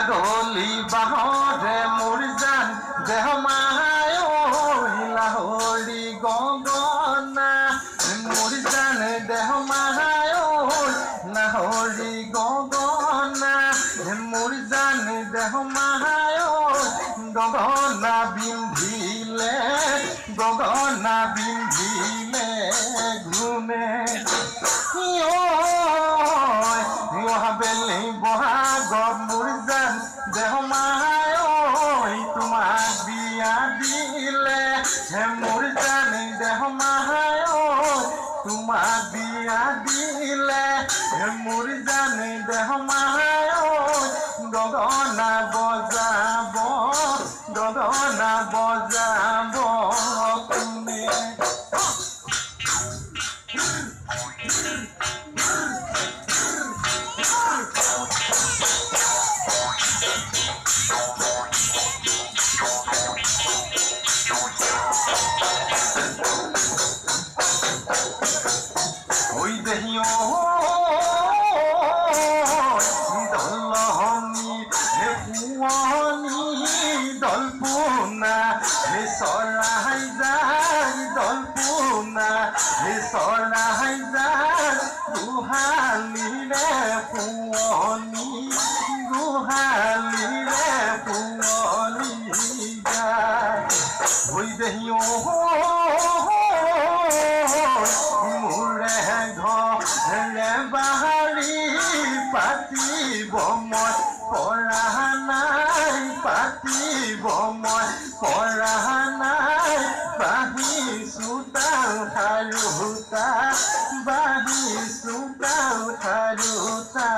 ছাগলী বাহৰে মোৰ জান দেহ মায় লাহৰি গগনা মোৰ জান দেহ মায় লাহৰি গগনা মোৰ জান দেহ মায় গগনা বিন্ধিলে ঘুমে বেলি বহাগত মোৰ জান দেহ মায় তোমাক বিয়া দিলে মোৰ জান দেহ মায় তোমাক বিয়া দিলে মোৰ জান দেহ মায় গগনা বজাব কোনে ওই দেহিও দলহনি হে পুৱনি দলপোনা হে চৰাই যায় দলপোনা হে চৰাই যায় গোহালিৰে পুৱনি যায় ওই দেহিও মোৰে ঘৰে বাহাৰি পাতিব মই পৰা নাই বাঢ়িছোঁ তাৰ উঠাৰোতা